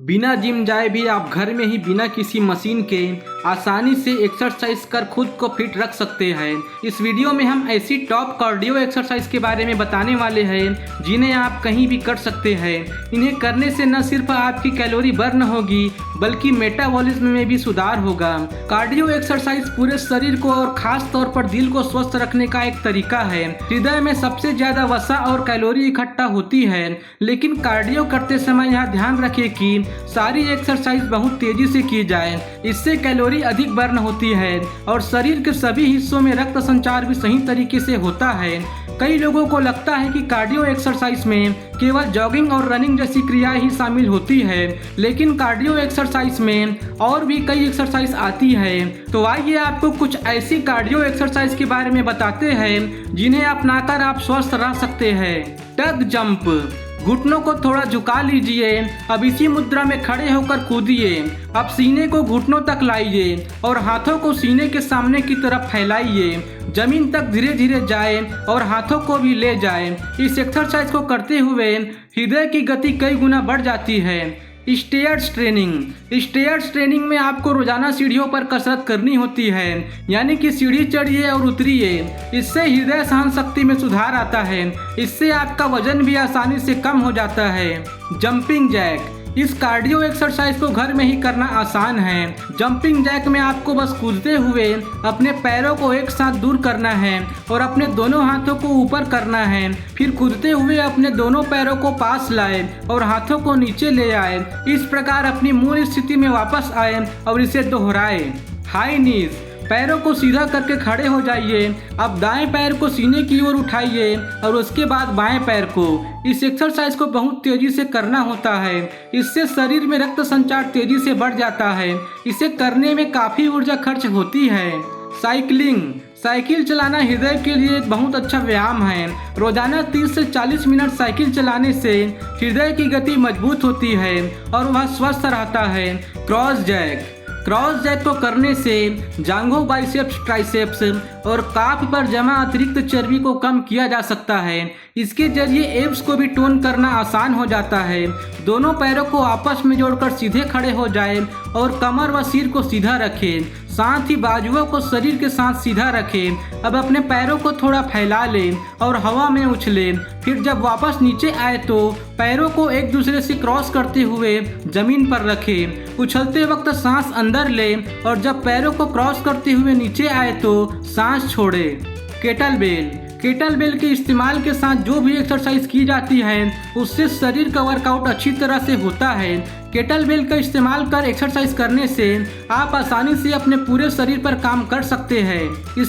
बिना जिम जाए भी आप घर में ही बिना किसी मशीन के आसानी से एक्सरसाइज कर खुद को फिट रख सकते हैं। इस वीडियो में हम ऐसी टॉप कार्डियो एक्सरसाइज के बारे में बताने वाले हैं जिन्हें आप कहीं भी कर सकते हैं। इन्हें करने से न सिर्फ आपकी कैलोरी बर्न होगी बल्कि मेटाबॉलिज्म में भी सुधार होगा। कार्डियो एक्सरसाइज पूरे शरीर को और खास तौर पर दिल को स्वस्थ रखने का एक तरीका है। हृदय में सबसे ज्यादा वसा और कैलोरी इकट्ठा होती है, लेकिन कार्डियो करते समय यह ध्यान रखें कि सारी एक्सरसाइज बहुत तेजी से की जाए। इससे कैलोरी अधिक बर्न होती है और शरीर के सभी हिस्सों में रक्त संचार भी सही तरीके से होता है। कई लोगों को लगता है कि कार्डियो एक्सरसाइज में केवल जॉगिंग और रनिंग जैसी क्रियाएं ही शामिल होती है, लेकिन कार्डियो एक्सरसाइज में और भी कई एक्सरसाइज आती है। तो आइए आपको कुछ ऐसी कार्डियो एक्सरसाइज के बारे में बताते हैं जिन्हें अपनाकर आप स्वस्थ रह सकते हैं। टग जंप। घुटनों को थोड़ा झुका लीजिए। अब इसी मुद्रा में खड़े होकर कूदिए। अब सीने को घुटनों तक लाइए और हाथों को सीने के सामने की तरफ फैलाइए। जमीन तक धीरे धीरे जाए और हाथों को भी ले जाए। इस एक्सरसाइज को करते हुए हृदय की गति कई गुना बढ़ जाती है। Stairs training. स्टेयर्स ट्रेनिंग में आपको रोजाना सीढ़ियों पर कसरत करनी होती है, यानी कि सीढ़ी चढ़िए और उतरिए। इससे हृदय सहन शक्ति में सुधार आता है। इससे आपका वजन भी आसानी से कम हो जाता है। Jumping jack. इस कार्डियो एक्सरसाइज को घर में ही करना आसान है। जंपिंग जैक में आपको बस कूदते हुए अपने पैरों को एक साथ दूर करना है और अपने दोनों हाथों को ऊपर करना है। फिर कूदते हुए अपने दोनों पैरों को पास लाए और हाथों को नीचे ले आए। इस प्रकार अपनी मूल स्थिति में वापस आए और इसे दोहराए। हाई नीज। पैरों को सीधा करके खड़े हो जाइए। अब दाएं पैर को सीने की ओर उठाइए और उसके बाद बाएं पैर को। इस एक्सरसाइज को बहुत तेजी से करना होता है। इससे शरीर में रक्त संचार तेजी से बढ़ जाता है। इसे करने में काफी ऊर्जा खर्च होती है। साइकिलिंग। साइकिल चलाना हृदय के लिए एक बहुत अच्छा व्यायाम है। रोजाना 30 से 40 मिनट साइकिल चलाने से हृदय की गति मजबूत होती है और वह स्वस्थ रहता है। Cross Jack. क्रॉस जैक को करने से जांघों, बाइसेप्स, ट्राइसेप्स और काफ पर जमा अतिरिक्त चर्बी को कम किया जा सकता है। इसके जरिए एब्स को भी टोन करना आसान हो जाता है। दोनों पैरों को आपस में जोड़कर सीधे खड़े हो जाए और कमर व सिर को सीधा रखें। साथ ही बाजुओं को शरीर के साथ सीधा रखें। अब अपने पैरों को थोड़ा फैला लें और हवा में उछलें। फिर जब वापस नीचे आए तो पैरों को एक दूसरे से क्रॉस करते हुए जमीन पर रखें। उछलते वक्त सांस अंदर लें और जब पैरों को क्रॉस करते हुए नीचे आए तो सांस छोड़ें। Kettle bell. केटल बेल के इस्तेमाल के साथ जो भी एक्सरसाइज की जाती है उससे शरीर का वर्कआउट अच्छी तरह से होता है। केटल बेल का इस्तेमाल कर एक्सरसाइज करने से आप आसानी से अपने पूरे शरीर पर काम कर सकते हैं।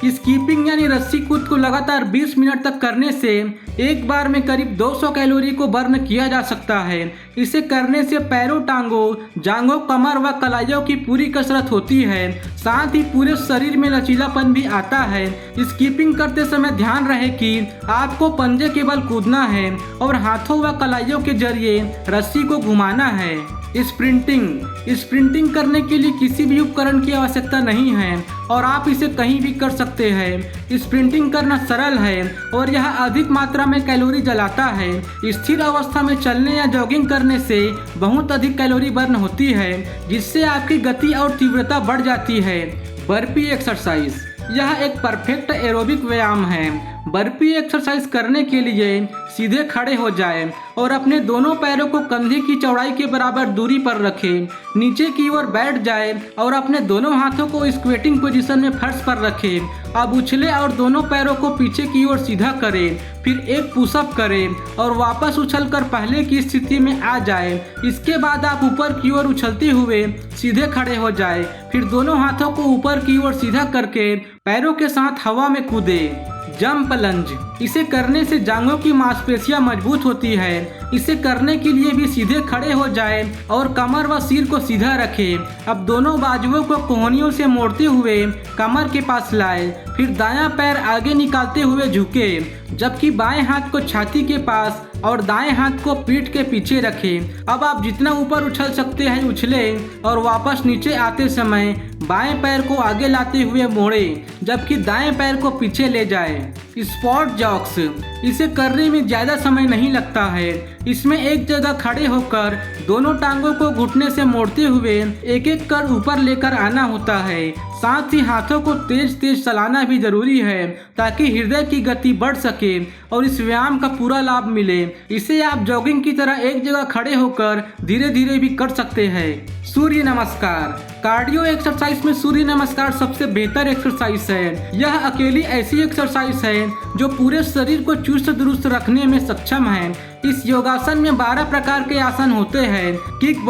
स्कीपिंग यानी रस्सी कूद को लगातार 20 मिनट तक करने से एक बार में करीब 200 कैलोरी को बर्न किया जा सकता है। इसे करने से पैरों, टांगों, जांघों, कमर व कलाइयों की पूरी कसरत होती है। साथ ही पूरे शरीर में लचीलापन भी आता है। स्कीपिंग करते समय ध्यान रहे कि आपको पंजे के बल कूदना है और हाथों व कलाइयों के जरिए रस्सी को घुमाना है। स्प्रिंटिंग करने के लिए किसी भी उपकरण की आवश्यकता नहीं है और आप इसे कहीं भी कर सकते हैं। स्प्रिंटिंग करना सरल है और यह अधिक मात्रा में कैलोरी जलाता है। स्थिर अवस्था में चलने या जॉगिंग करने से बहुत अधिक कैलोरी बर्न होती है, जिससे आपकी गति और तीव्रता बढ़ जाती है। Burpee exercise. यह एक परफेक्ट एरोबिक व्यायाम है। बर्पी एक्सरसाइज करने के लिए सीधे खड़े हो जाएं और अपने दोनों पैरों को कंधे की चौड़ाई के बराबर दूरी पर रखें। नीचे की ओर बैठ जाएं और अपने दोनों हाथों को स्क्वेटिंग पोजीशन में फर्श पर रखें। अब उछले और दोनों पैरों को पीछे की ओर सीधा करें। फिर एक पुशअप करें और वापस उछलकर पहले की स्थिति में आ जाएं। इसके बाद आप ऊपर की ओर उछलते हुए सीधे खड़े हो जाएं। फिर दोनों हाथों को ऊपर की ओर सीधा करके पैरों के साथ हवा में कूदें। जंप लंज। इसे करने से जांघों की मांसपेशियां मजबूत होती है। इसे करने के लिए भी सीधे खड़े हो जाएं और कमर व सिर को सीधा रखें। अब दोनों बाजुओं को कोहनियों से मोड़ते हुए कमर के पास लाएं। फिर दायां पैर आगे निकालते हुए झुके, जबकि बाएं हाथ को छाती के पास और दाएं हाथ को पीठ के पीछे रखें। अब आप जितना ऊपर उछल सकते हैं उछलें और वापस नीचे आते समय बाएं पैर को आगे लाते हुए मोड़ें, जबकि दाएं पैर को पीछे ले जाएं। Spot jogs. इसे करने में ज़्यादा समय नहीं लगता है। इसमें एक जगह खड़े होकर दोनों टांगों को घुटने से मोड़ते हुए एक एक कर ऊपर लेकर आना होता है। साथ ही हाथों को तेज तेज चलाना भी जरूरी है ताकि हृदय की गति बढ़ सके और इस व्यायाम का पूरा लाभ मिले। इसे आप जॉगिंग की तरह एक जगह खड़े होकर धीरे धीरे भी कर सकते हैं। सूर्य नमस्कार। कार्डियो एक्सरसाइज में सूर्य नमस्कार सबसे बेहतर एक्सरसाइज है। यह अकेली ऐसी एक्सरसाइज है जो पूरे शरीर को चुस्त दुरुस्त रखने में सक्षम है। इस योगासन में 12 प्रकार के आसन होते हैं। किक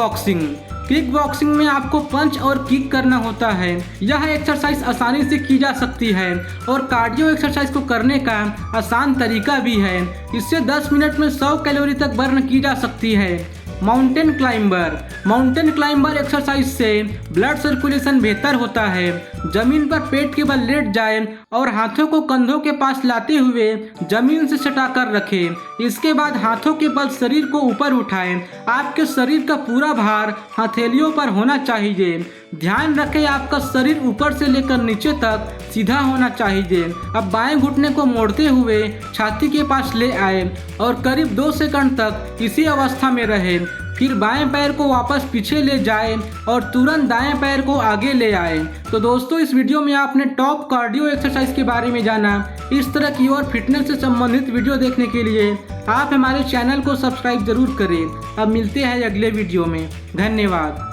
बॉक्सिंग में आपको पंच और किक करना होता है। यह एक्सरसाइज आसानी से की जा सकती है और कार्डियो एक्सरसाइज को करने का आसान तरीका भी है। इससे 10 मिनट में 100 कैलोरी तक बर्न की जा सकती है। माउंटेन क्लाइंबर एक्सरसाइज से ब्लड सर्कुलेशन बेहतर होता है। जमीन पर पेट के बल लेट जाएं और हाथों को कंधों के पास लाते हुए जमीन से सटाकर रखें। इसके बाद हाथों के बल शरीर को ऊपर उठाएं। आपके शरीर का पूरा भार हथेलियों पर होना चाहिए। ध्यान रखें आपका शरीर ऊपर से लेकर नीचे तक सीधा होना चाहिए। अब बाएं घुटने को मोड़ते हुए छाती के पास ले आए और करीब 2 सेकंड तक इसी अवस्था में रहे। फिर बाएं पैर को वापस पीछे ले जाएं और तुरंत दाएं पैर को आगे ले आएं। तो दोस्तों, इस वीडियो में आपने टॉप कार्डियो एक्सरसाइज के बारे में जाना। इस तरह की और फिटनेस से संबंधित वीडियो देखने के लिए आप हमारे चैनल को सब्सक्राइब जरूर करें। अब मिलते हैं अगले वीडियो में। धन्यवाद।